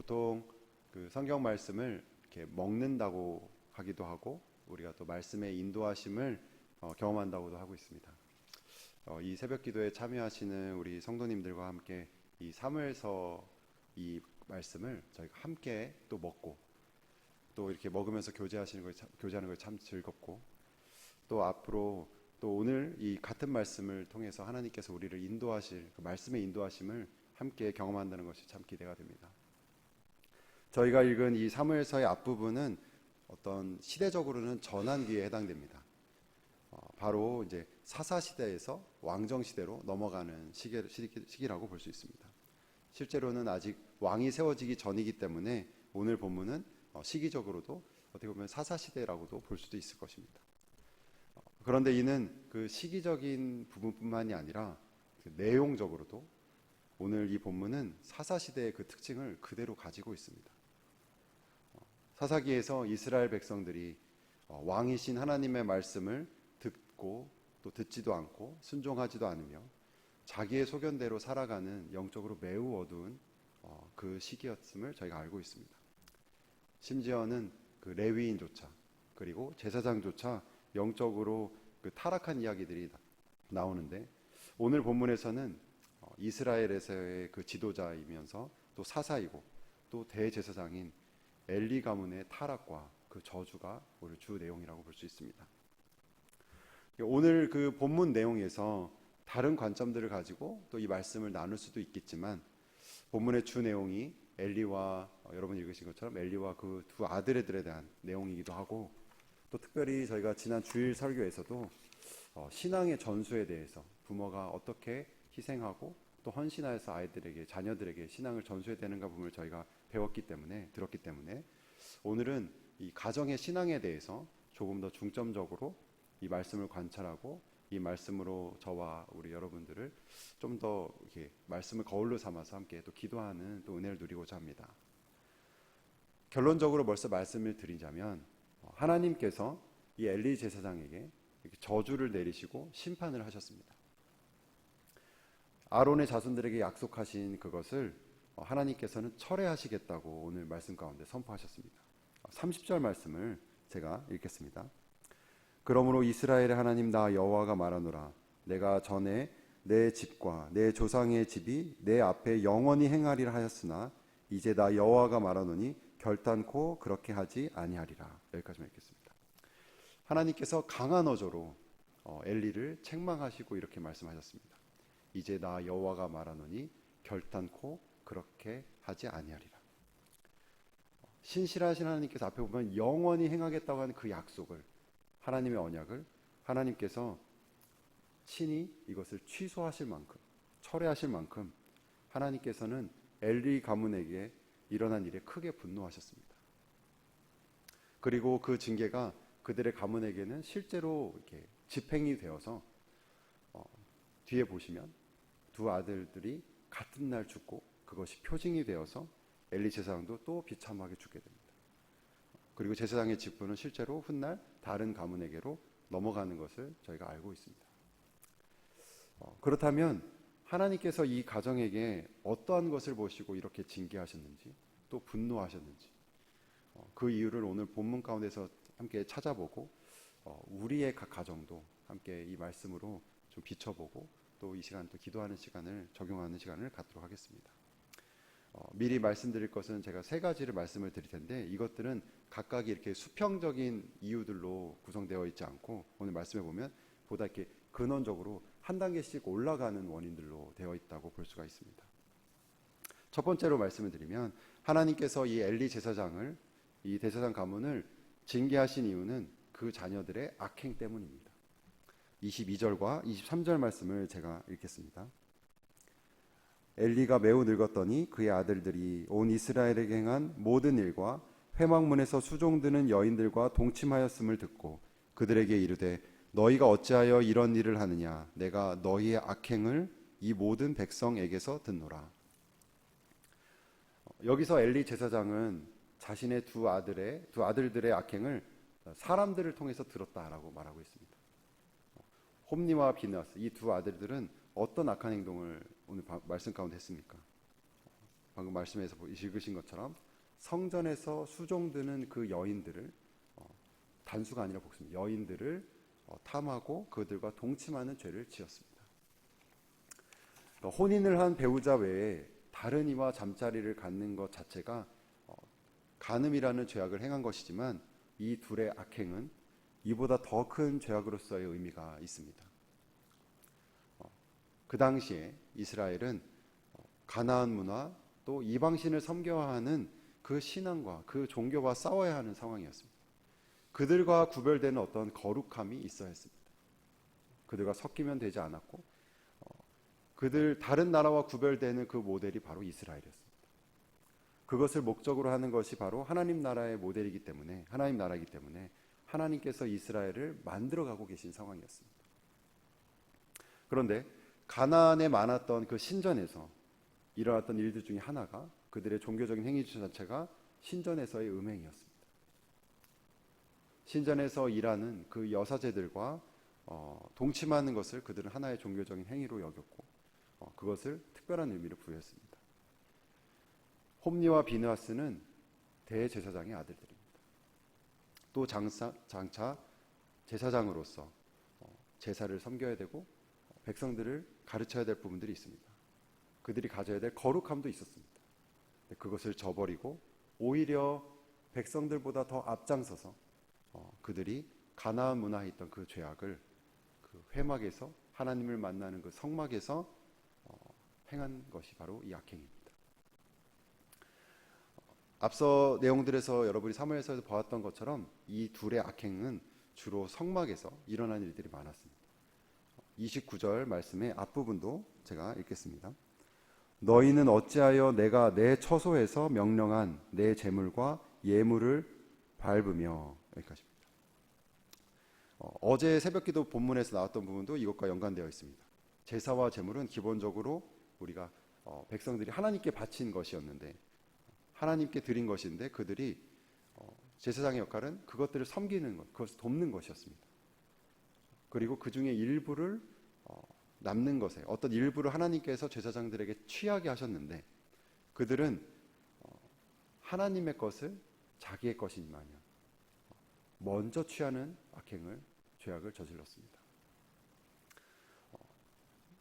보통 그 성경 말씀을 이렇게 먹는다고 하기도 하고 우리가 또 말씀의 인도하심을 경험한다고도 하고 있습니다. 이 새벽 기도에 참여하시는 우리 성도님들과 함께 이 사무엘서 이 말씀을 저희가 함께 또 먹고 또 이렇게 먹으면서 교제하는 걸 참 즐겁고 또 앞으로 또 오늘 이 같은 말씀을 통해서 하나님께서 우리를 인도하실 그 말씀의 인도하심을 함께 경험한다는 것이 참 기대가 됩니다. 저희가 읽은 이 사무엘서의 앞부분은 어떤 시대적으로는 전환기에 해당됩니다. 바로 이제 사사 시대에서 왕정 시대로 넘어가는 시기라고 볼 수 있습니다. 실제로는 아직 왕이 세워지기 전이기 때문에 오늘 본문은 시기적으로도 어떻게 보면 사사 시대라고도 볼 수도 있을 것입니다. 그런데 이는 그 시기적인 부분뿐만이 아니라 내용적으로도 오늘 이 본문은 사사 시대의 그 특징을 그대로 가지고 있습니다. 사사기에서 이스라엘 백성들이 왕이신 하나님의 말씀을 듣고 또 듣지도 않고 순종하지도 않으며 자기의 소견대로 살아가는 영적으로 매우 어두운 그 시기였음을 저희가 알고 있습니다. 심지어는 그 레위인조차 그리고 제사장조차 영적으로 그 타락한 이야기들이 나오는데 오늘 본문에서는 이스라엘에서의 그 지도자이면서 또 사사이고 또 대제사장인 엘리 가문의 타락과 그 저주가 오늘 주 내용이라고 볼 수 있습니다. 오늘 그 본문 내용에서 다른 관점들을 가지고 또 이 말씀을 나눌 수도 있겠지만 본문의 주 내용이 엘리와 여러분이 읽으신 것처럼 엘리와 그 두 아들들에 대한 내용이기도 하고 또 특별히 저희가 지난 주일 설교에서도 신앙의 전수에 대해서 부모가 어떻게 희생하고 또 헌신하여서 아이들에게 자녀들에게 신앙을 전수해야 되는가 부분을 저희가 들었기 때문에 오늘은 이 가정의 신앙에 대해서 조금 더 중점적으로 이 말씀을 관찰하고 이 말씀으로 저와 우리 여러분들을 좀 더 이렇게 말씀을 거울로 삼아서 함께 또 기도하는 또 은혜를 누리고자 합니다. 결론적으로 벌써 말씀을 드리자면 하나님께서 이 엘리 제사장에게 이렇게 저주를 내리시고 심판을 하셨습니다. 아론의 자손들에게 약속하신 그것을 하나님께서는 철회하시겠다고 오늘 말씀 가운데 선포하셨습니다. 30절 말씀을 제가 읽겠습니다. 그러므로 이스라엘의 하나님 나 여호와가 말하노라 내가 전에 내 집과 내 조상의 집이 내 앞에 영원히 행하리라 하였으나 이제 나 여호와가 말하노니 결단코 그렇게 하지 아니하리라. 여기까지만 읽겠습니다. 하나님께서 강한 어조로 엘리를 책망하시고 이렇게 말씀하셨습니다. 이제 나 여호와가 말하노니 결단코 그렇게 하지 아니하리라. 신실하신 하나님께서 앞에 보면 영원히 행하겠다고 하는 그 약속을 하나님의 언약을 하나님께서 친히 이것을 취소하실 만큼 철회하실 만큼 하나님께서는 엘리 가문에게 일어난 일에 크게 분노하셨습니다. 그리고 그 징계가 그들의 가문에게는 실제로 이렇게 집행이 되어서 뒤에 보시면 두 아들들이 같은 날 죽고 그것이 표징이 되어서 엘리 제사장도 또 비참하게 죽게 됩니다. 그리고 제사장의 직분은 실제로 훗날 다른 가문에게로 넘어가는 것을 저희가 알고 있습니다. 그렇다면 하나님께서 이 가정에게 어떠한 것을 보시고 이렇게 징계하셨는지 또 분노하셨는지 그 이유를 오늘 본문 가운데서 함께 찾아보고 우리의 각 가정도 함께 이 말씀으로 좀 비춰보고 또 이 시간 또 기도하는 시간을 적용하는 시간을 갖도록 하겠습니다. 미리 말씀드릴 것은 제가 세 가지를 말씀을 드릴 텐데 이것들은 각각이 이렇게 수평적인 이유들로 구성되어 있지 않고 오늘 말씀해 보면 보다 이렇게 근원적으로 한 단계씩 올라가는 원인들로 되어 있다고 볼 수가 있습니다. 첫 번째로 말씀을 드리면 하나님께서 이 엘리 제사장을 이 대제사장 가문을 징계하신 이유는 그 자녀들의 악행 때문입니다. 22절과 23절 말씀을 제가 읽겠습니다. 엘리가 매우 늙었더니 그의 아들들이 온 이스라엘에게 행한 모든 일과 회막문에서 수종드는 여인들과 동침하였음을 듣고 그들에게 이르되 너희가 어찌하여 이런 일을 하느냐 내가 너희의 악행을 이 모든 백성에게서 듣노라. 여기서 엘리 제사장은 자신의 두 아들들의 악행을 사람들을 통해서 들었다라고 말하고 있습니다. 홈니와 비느하스 이 두 아들들은 어떤 악한 행동을 오늘 말씀 가운데 했습니까? 방금 말씀에서 읽으신 것처럼 성전에서 수종드는 그 여인들을 단수가 아니라 복수입니다. 여인들을 탐하고 그들과 동침하는 죄를 지었습니다. 혼인을 한 배우자 외에 다른 이와 잠자리를 갖는 것 자체가 간음이라는 죄악을 행한 것이지만 이 둘의 악행은 이보다 더 큰 죄악으로서의 의미가 있습니다. 그 당시에 이스라엘은 가나안 문화 또 이방신을 섬겨야 하는 그 신앙과 그 종교와 싸워야 하는 상황이었습니다. 그들과 구별되는 어떤 거룩함이 있어야 했습니다. 그들과 섞이면 되지 않았고 그들 다른 나라와 구별되는 그 모델이 바로 이스라엘이었습니다. 그것을 목적으로 하는 것이 바로 하나님 나라의 모델이기 때문에 하나님 나라이기 때문에 하나님께서 이스라엘을 만들어가고 계신 상황이었습니다. 그런데 가나안에 많았던 그 신전에서 일어났던 일들 중에 하나가 그들의 종교적인 행위 자체가 신전에서의 음행이었습니다. 신전에서 일하는 그 여사제들과 동침하는 것을 그들은 하나의 종교적인 행위로 여겼고 그것을 특별한 의미를 부여했습니다. 홈리와 비느하스는 대제사장의 아들들입니다. 또 장차 제사장으로서 제사를 섬겨야 되고 백성들을 가르쳐야 될 부분들이 있습니다. 그들이 가져야 될 거룩함도 있었습니다. 그것을 저버리고 오히려 백성들보다 더 앞장서서 그들이 가나안 문화에 있던 그 죄악을 그 회막에서 하나님을 만나는 그 성막에서 행한 것이 바로 이 악행입니다. 앞서 내용들에서 여러분이 사무엘서에서 보았던 것처럼 이 둘의 악행은 주로 성막에서 일어난 일들이 많았습니다. 29절 말씀의 앞부분도 제가 읽겠습니다. 너희는 어찌하여 내가 내 처소에서 명령한 내 제물과 예물을 밟으며, 여기까지입니다. 어제 새벽기도 본문에서 나왔던 부분도 이것과 연관되어 있습니다. 제사와 제물은 기본적으로 우리가 백성들이 하나님께 바친 것이었는데 하나님께 드린 것인데 그들이 제사장의 역할은 그것들을 섬기는 것, 그것을 돕는 것이었습니다. 그리고 그 중에 일부를 남는 것에 어떤 일부를 하나님께서 제사장들에게 취하게 하셨는데 그들은 하나님의 것을 자기의 것인 마냥 먼저 취하는 죄악을 저질렀습니다.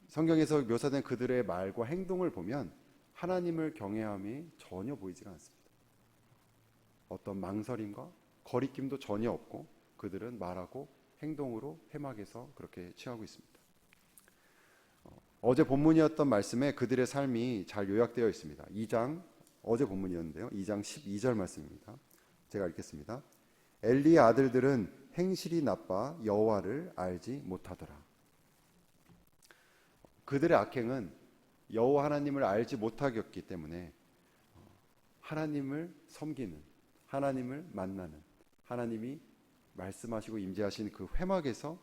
성경에서 묘사된 그들의 말과 행동을 보면 하나님을 경외함이 전혀 보이지가 않습니다. 어떤 망설임과 거리낌도 전혀 없고 그들은 말하고 행동으로 회막에서 그렇게 취하고 있습니다. 어제 본문이었던 말씀에 그들의 삶이 잘 요약되어 있습니다. 2장, 어제 본문이었는데요. 2장 12절 말씀입니다. 제가 읽겠습니다. 엘리의 아들들은 행실이 나빠 여호와를 알지 못하더라. 그들의 악행은 여호와 하나님을 알지 못하였기 때문에 하나님을 섬기는, 하나님을 만나는, 하나님이 말씀하시고 임재하신 그 회막에서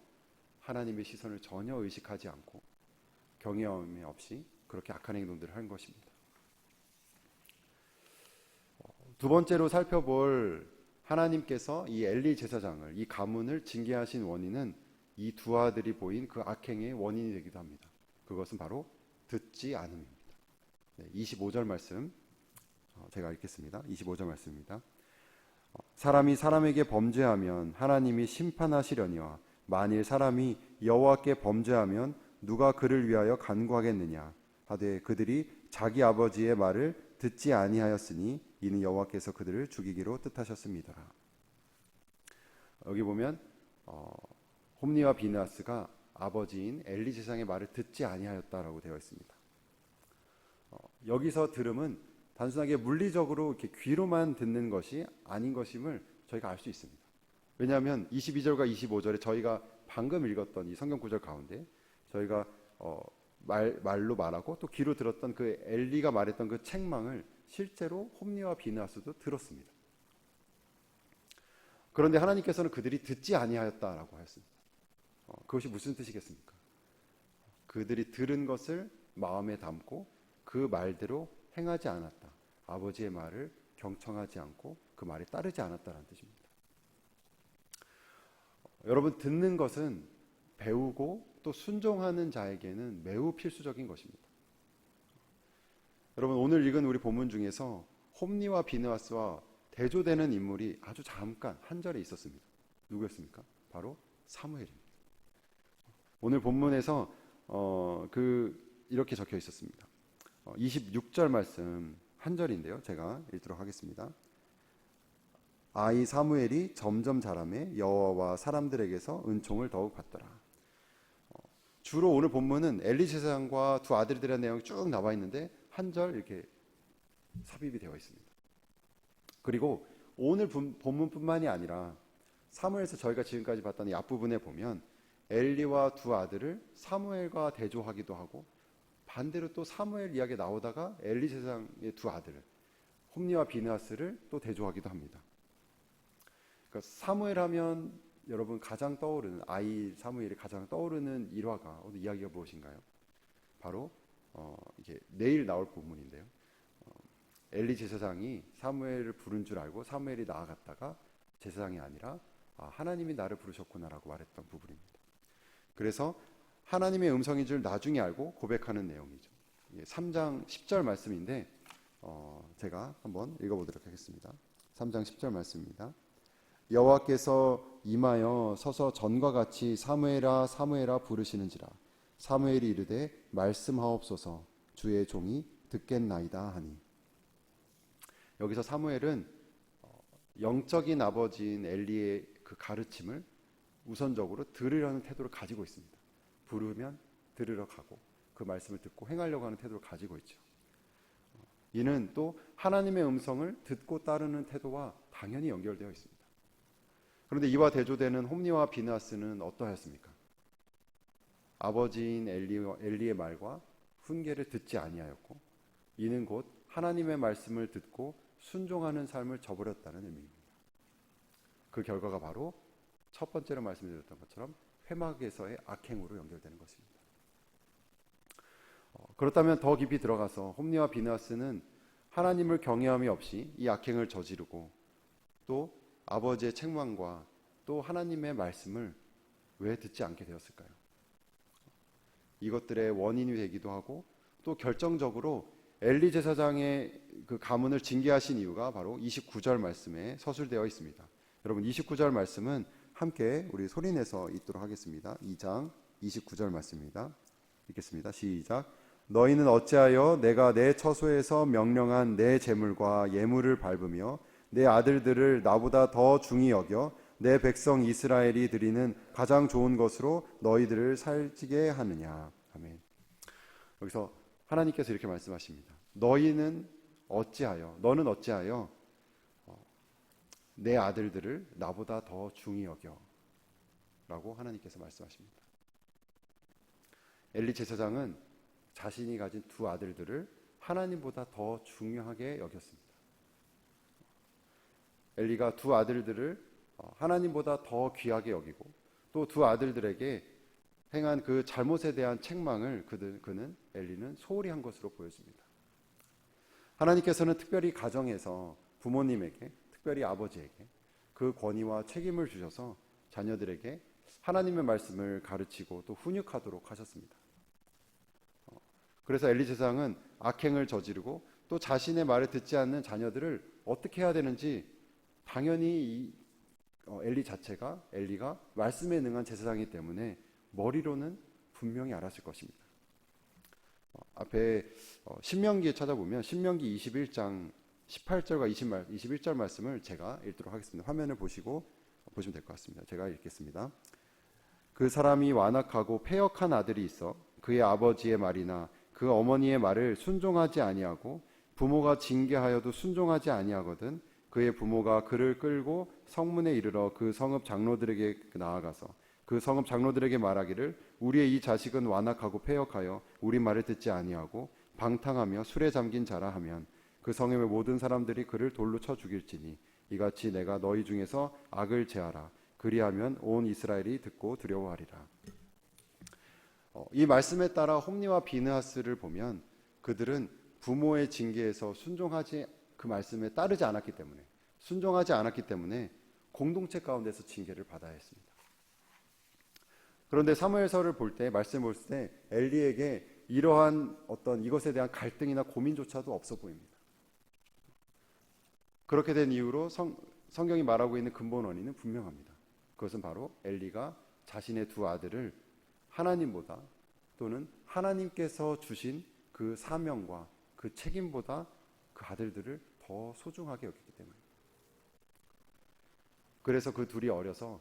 하나님의 시선을 전혀 의식하지 않고 경외함이 없이 그렇게 악한 행동들을 한 것입니다. 두 번째로 살펴볼 하나님께서 이 엘리 제사장을, 이 가문을 징계하신 원인은 이 두 아들이 보인 그 악행의 원인이 되기도 합니다. 그것은 바로 듣지 않음입니다. 25절 말씀 제가 읽겠습니다. 25절 말씀입니다. 사람이 사람에게 범죄하면 하나님이 심판하시려니와 만일 사람이 여호와께 범죄하면 누가 그를 위하여 간구하겠느냐 하되 그들이 자기 아버지의 말을 듣지 아니하였으니 이는 여호와께서 그들을 죽이기로 뜻하셨습니다. 여기 보면 홈리와 비느하스가 아버지인 엘리 제사장의 말을 듣지 아니하였다라고 되어 있습니다. 여기서 들음은 단순하게 물리적으로 이렇게 귀로만 듣는 것이 아닌 것임을 저희가 알 수 있습니다. 왜냐하면 22절과 25절에 저희가 방금 읽었던 이 성경 구절 가운데 저희가 말로 말하고 또 귀로 들었던 그 엘리가 말했던 그 책망을 실제로 홈리와 비느하스도 들었습니다. 그런데 하나님께서는 그들이 듣지 아니하였다라고 하였습니다. 그것이 무슨 뜻이겠습니까? 그들이 들은 것을 마음에 담고 그 말대로 행하지 않았다. 아버지의 말을 경청하지 않고 그 말에 따르지 않았다는 뜻입니다. 여러분, 듣는 것은 배우고 또 순종하는 자에게는 매우 필수적인 것입니다. 여러분, 오늘 읽은 우리 본문 중에서 홈리와 비느하스와 대조되는 인물이 아주 잠깐 한 절에 있었습니다. 누구였습니까? 바로 사무엘입니다. 오늘 본문에서 이렇게 적혀 있었습니다. 26절 말씀 한 절인데요. 제가 읽도록 하겠습니다. 아이 사무엘이 점점 자라매 여호와와 사람들에게서 은총을 더욱 받더라. 주로 오늘 본문은 엘리 제사장과 두 아들들의 내용이 쭉 나와 있는데 한 절 이렇게 삽입이 되어 있습니다. 그리고 오늘 본문뿐만이 아니라 사무엘에서 저희가 지금까지 봤던 이 앞부분에 보면 엘리와 두 아들을 사무엘과 대조하기도 하고, 반대로 또 사무엘 이야기 나오다가 엘리 제사장의 두 아들 홈리와 비느하스를 또 대조하기도 합니다. 그러니까 사무엘 하면 여러분 가장 떠오르는, 아이 사무엘이 가장 떠오르는 일화가, 오늘 이야기가 무엇인가요? 바로 이게 내일 나올 본문인데요. 엘리 제사장이 사무엘을 부른 줄 알고 사무엘이 나아갔다가 제사장이 아니라 하나님이 나를 부르셨구나라고 말했던 부분입니다. 그래서 하나님의 음성인 줄 나중에 알고 고백하는 내용이죠. 3장 10절 말씀인데 제가 한번 읽어보도록 하겠습니다. 3장 10절 말씀입니다. 여호와께서 임하여 서서 전과 같이 사무엘아 사무엘아 부르시는지라. 사무엘이 이르되 말씀하옵소서 주의 종이 듣겠나이다 하니. 여기서 사무엘은 영적인 아버지인 엘리의 그 가르침을 우선적으로 들으려는 태도를 가지고 있습니다. 부르면 들으러 가고 그 말씀을 듣고 행하려고 하는 태도를 가지고 있죠. 이는 또 하나님의 음성을 듣고 따르는 태도와 당연히 연결되어 있습니다. 그런데 이와 대조되는 홈리와 비느하스는 어떠하였습니까? 아버지인 엘리의 말과 훈계를 듣지 아니하였고, 이는 곧 하나님의 말씀을 듣고 순종하는 삶을 저버렸다는 의미입니다. 그 결과가 바로 첫 번째로 말씀드렸던 것처럼 회막에서의 악행으로 연결되는 것입니다. 그렇다면 더 깊이 들어가서 홈리와 비느하스는 하나님을 경외함이 없이 이 악행을 저지르고 또 아버지의 책망과 또 하나님의 말씀을 왜 듣지 않게 되었을까요? 이것들의 원인이 되기도 하고, 또 결정적으로 엘리 제사장의 그 가문을 징계하신 이유가 바로 29절 말씀에 서술되어 있습니다. 여러분, 29절 말씀은 함께 우리 소리내서 읽도록 하겠습니다. 2장 29절 말씀입니다. 읽겠습니다. 시작. 너희는 어찌하여 내가 내 처소에서 명령한 내 재물과 예물을 밟으며 내 아들들을 나보다 더 중히 여겨 내 백성 이스라엘이 드리는 가장 좋은 것으로 너희들을 살찌게 하느냐. 아멘. 여기서 하나님께서 이렇게 말씀하십니다. 너는 어찌하여 내 아들들을 나보다 더 중히 여겨 라고 하나님께서 말씀하십니다. 엘리 제사장은 자신이 가진 두 아들들을 하나님보다 더 중요하게 여겼습니다. 엘리가 두 아들들을 하나님보다 더 귀하게 여기고, 또 두 아들들에게 행한 그 잘못에 대한 책망을 엘리는 소홀히 한 것으로 보여집니다. 하나님께서는 특별히 가정에서 부모님에게, 특별히 아버지에게 그 권위와 책임을 주셔서 자녀들에게 하나님의 말씀을 가르치고 또 훈육하도록 하셨습니다. 그래서 엘리 제사장은 악행을 저지르고 또 자신의 말을 듣지 않는 자녀들을 어떻게 해야 되는지 당연히 엘리가 말씀에 능한 제사장이기 때문에 머리로는 분명히 알았을 것입니다. 앞에 신명기에 찾아보면 신명기 21장 18절과 21절 말씀을 제가 읽도록 하겠습니다. 화면을 보시면 될 것 같습니다. 제가 읽겠습니다. 그 사람이 완악하고 패역한 아들이 있어 그의 아버지의 말이나 그 어머니의 말을 순종하지 아니하고 부모가 징계하여도 순종하지 아니하거든 그의 부모가 그를 끌고 성문에 이르러 그 성읍 장로들에게 나아가서 그 성읍 장로들에게 말하기를 우리의 이 자식은 완악하고 패역하여 우리 말을 듣지 아니하고 방탕하며 술에 잠긴 자라 하면 그 성읍의 모든 사람들이 그를 돌로 쳐 죽일지니 이같이 내가 너희 중에서 악을 제하라. 그리하면 온 이스라엘이 듣고 두려워하리라. 이 말씀에 따라 홈리와 비느하스를 보면 그들은 부모의 징계에서 그 말씀에 따르지 않았기 때문에, 순종하지 않았기 때문에 공동체 가운데서 징계를 받아야 했습니다. 그런데 사무엘서를 볼 때, 말씀을 볼 때 엘리에게 이러한 어떤 이것에 대한 갈등이나 고민조차도 없어 보입니다. 그렇게 된 이유로 성경이 말하고 있는 근본 원인은 분명합니다. 그것은 바로 엘리가 자신의 두 아들을 하나님보다 또는 하나님께서 주신 그 사명과 그 책임보다 그 아들들을 더 소중하게 여겼기 때문입니다. 그래서 그 둘이 어려서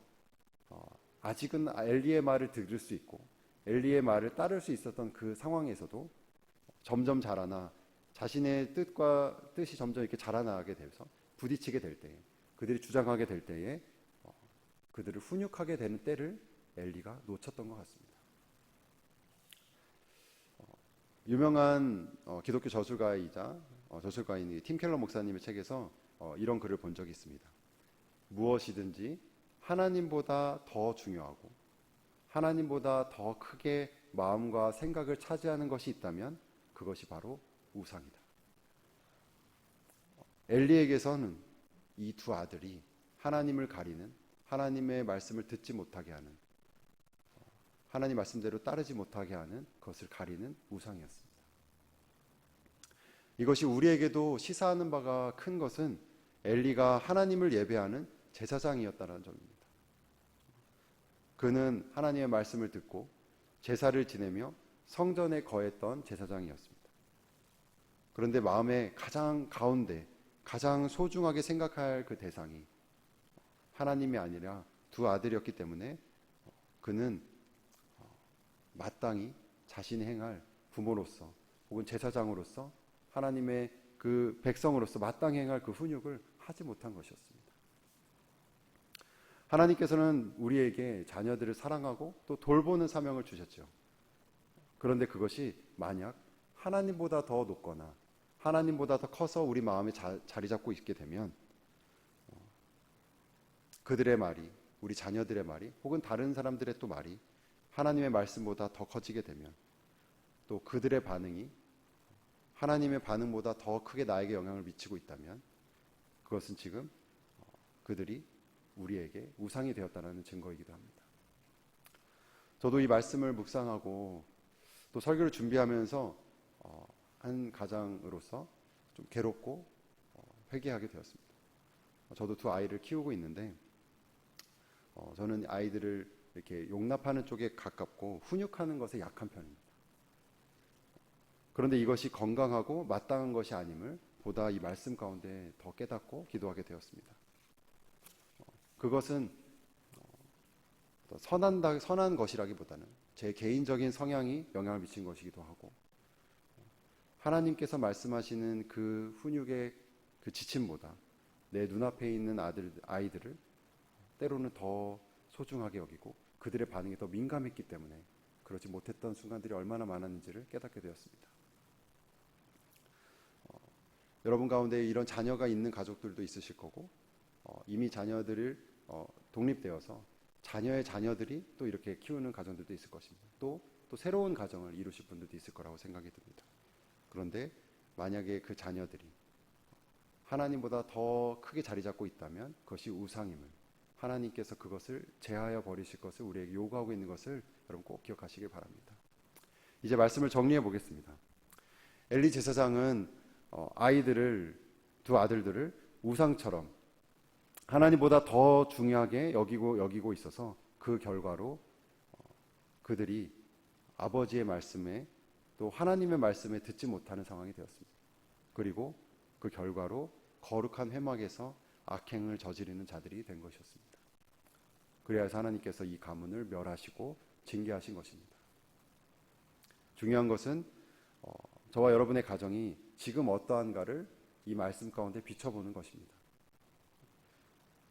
아직은 엘리의 말을 들을 수 있고 엘리의 말을 따를 수 있었던 그 상황에서도 점점 자라나 자신의 뜻이 점점 이렇게 자라나게 돼서 부딪히게 될 때에 그들이 주장하게 될 때에 그들을 훈육하게 되는 때를 엘리가 놓쳤던 것 같습니다. 유명한 기독교 저술가이자 저술가인 팀 켈러 목사님의 책에서 이런 글을 본 적이 있습니다. 무엇이든지 하나님보다 더 중요하고 하나님보다 더 크게 마음과 생각을 차지하는 것이 있다면 그것이 바로 우상이다. 엘리에게서는 이 두 아들이 하나님을 가리는, 하나님의 말씀을 듣지 못하게 하는, 하나님 말씀대로 따르지 못하게 하는 것을 가리는 우상이었습니다. 이것이 우리에게도 시사하는 바가 큰 것은 엘리가 하나님을 예배하는 제사장이었다는 점입니다. 그는 하나님의 말씀을 듣고 제사를 지내며 성전에 거했던 제사장이었습니다. 그런데 마음의 가장 가운데 가장 소중하게 생각할 그 대상이 하나님이 아니라 두 아들이었기 때문에 그는 마땅히 자신이 행할 부모로서 혹은 제사장으로서 하나님의 그 백성으로서 마땅히 행할 그 훈육을 하지 못한 것이었습니다. 하나님께서는 우리에게 자녀들을 사랑하고 또 돌보는 사명을 주셨죠. 그런데 그것이 만약 하나님보다 더 높거나 하나님보다 더 커서 우리 마음에 자리 잡고 있게 되면 그들의 말이, 우리 자녀들의 말이 혹은 다른 사람들의 또 말이 하나님의 말씀보다 더 커지게 되면 또 그들의 반응이 하나님의 반응보다 더 크게 나에게 영향을 미치고 있다면 그것은 지금 그들이 우리에게 우상이 되었다는 증거이기도 합니다. 저도 이 말씀을 묵상하고 또 설교를 준비하면서 한 가장으로서 좀 괴롭고 회개하게 되었습니다. 저도 두 아이를 키우고 있는데 저는 아이들을 이렇게 용납하는 쪽에 가깝고 훈육하는 것에 약한 편입니다. 그런데 이것이 건강하고 마땅한 것이 아님을 보다 이 말씀 가운데 더 깨닫고 기도하게 되었습니다. 그것은 선한 것이라기보다는 제 개인적인 성향이 영향을 미친 것이기도 하고 하나님께서 말씀하시는 그 훈육의 그 지침보다 내 눈앞에 있는 아이들을 때로는 더 소중하게 여기고 그들의 반응에 더 민감했기 때문에 그러지 못했던 순간들이 얼마나 많았는지를 깨닫게 되었습니다. 여러분 가운데 이런 자녀가 있는 가족들도 있으실 거고 이미 자녀들을 독립되어서 자녀의 자녀들이 또 이렇게 키우는 가정들도 있을 것입니다. 또 새로운 가정을 이루실 분들도 있을 거라고 생각이 듭니다. 그런데 만약에 그 자녀들이 하나님보다 더 크게 자리 잡고 있다면 그것이 우상임을 하나님께서 그것을 제하여 버리실 것을 우리에게 요구하고 있는 것을 여러분 꼭 기억하시길 바랍니다. 이제 말씀을 정리해 보겠습니다. 엘리 제사장은 두 아들들을 우상처럼 하나님보다 더 중요하게 여기고 있어서 그 결과로 그들이 아버지의 말씀에 또 하나님의 말씀에 듣지 못하는 상황이 되었습니다. 그리고 그 결과로 거룩한 회막에서 악행을 저지르는 자들이 된 것이었습니다. 그래서 하나님께서 이 가문을 멸하시고 징계하신 것입니다. 중요한 것은 저와 여러분의 가정이 지금 어떠한가를 이 말씀 가운데 비춰보는 것입니다.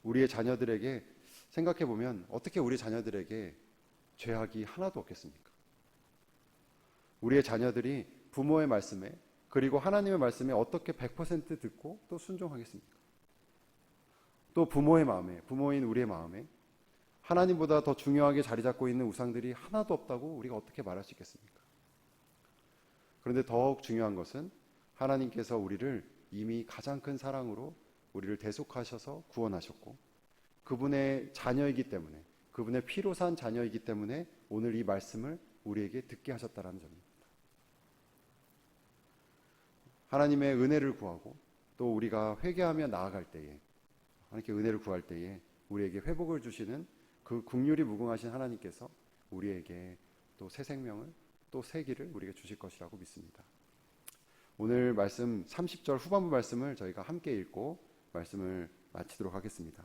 우리의 자녀들에게 생각해보면 어떻게 우리 자녀들에게 죄악이 하나도 없겠습니까? 우리의 자녀들이 부모의 말씀에 그리고 하나님의 말씀에 어떻게 100% 듣고 또 순종하겠습니까? 또 부모의 마음에, 부모인 우리의 마음에 하나님보다 더 중요하게 자리 잡고 있는 우상들이 하나도 없다고 우리가 어떻게 말할 수 있겠습니까? 그런데 더욱 중요한 것은 하나님께서 우리를 이미 가장 큰 사랑으로 우리를 대속하셔서 구원하셨고 그분의 자녀이기 때문에 그분의 피로 산 자녀이기 때문에 오늘 이 말씀을 우리에게 듣게 하셨다는 점입니다. 하나님의 은혜를 구하고 또 우리가 회개하며 나아갈 때에 하나님께 은혜를 구할 때에 우리에게 회복을 주시는 그 긍휼이 무궁하신 하나님께서 우리에게 또 새 생명을 또 새 길을 우리에게 주실 것이라고 믿습니다. 오늘 말씀 30절 후반부 말씀을 저희가 함께 읽고 말씀을 마치도록 하겠습니다.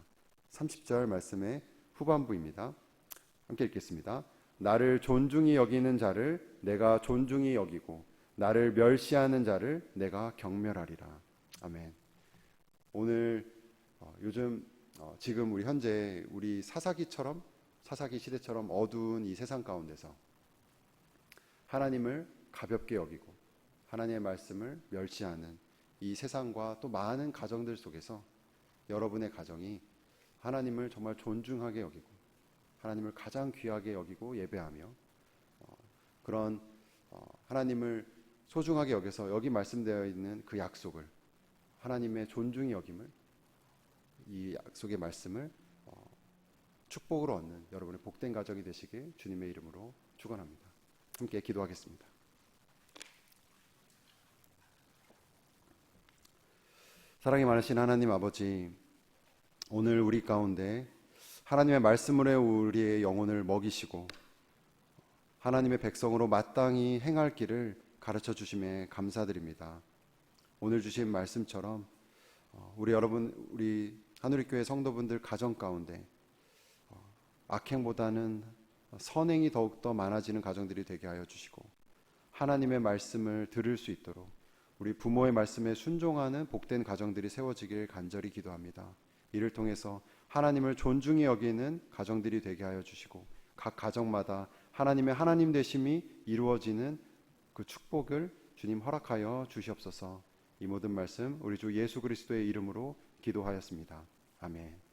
30절 말씀의 후반부입니다. 함께 읽겠습니다. 나를 존중히 여기는 자를 내가 존중히 여기고 나를 멸시하는 자를 내가 경멸하리라. 아멘. 오늘 요즘 지금 우리 현재 우리 사사기 시대처럼 어두운 이 세상 가운데서 하나님을 가볍게 여기고 하나님의 말씀을 멸시하는 이 세상과 또 많은 가정들 속에서 여러분의 가정이 하나님을 정말 존중하게 여기고 하나님을 가장 귀하게 여기고 예배하며 그런 하나님을 소중하게 여겨서 여기 말씀되어 있는 그 약속을 하나님의 존중히 여김을 이 약속의 말씀을 축복으로 얻는 여러분의 복된 가정이 되시길 주님의 이름으로 축원합니다. 함께 기도하겠습니다. 사랑이 많으신 하나님 아버지, 오늘 우리 가운데 하나님의 말씀으로 우리의 영혼을 먹이시고 하나님의 백성으로 마땅히 행할 길을 가르쳐 주심에 감사드립니다. 오늘 주신 말씀처럼 우리 여러분, 우리 하누리교회 성도분들 가정 가운데 악행보다는 선행이 더욱더 많아지는 가정들이 되게 하여 주시고 하나님의 말씀을 들을 수 있도록 우리 부모의 말씀에 순종하는 복된 가정들이 세워지길 간절히 기도합니다. 이를 통해서 하나님을 존중히 여기는 가정들이 되게 하여 주시고 각 가정마다 하나님의 하나님 되심이 이루어지는 그 축복을 주님 허락하여 주시옵소서. 이 모든 말씀 우리 주 예수 그리스도의 이름으로 기도하였습니다. 아멘.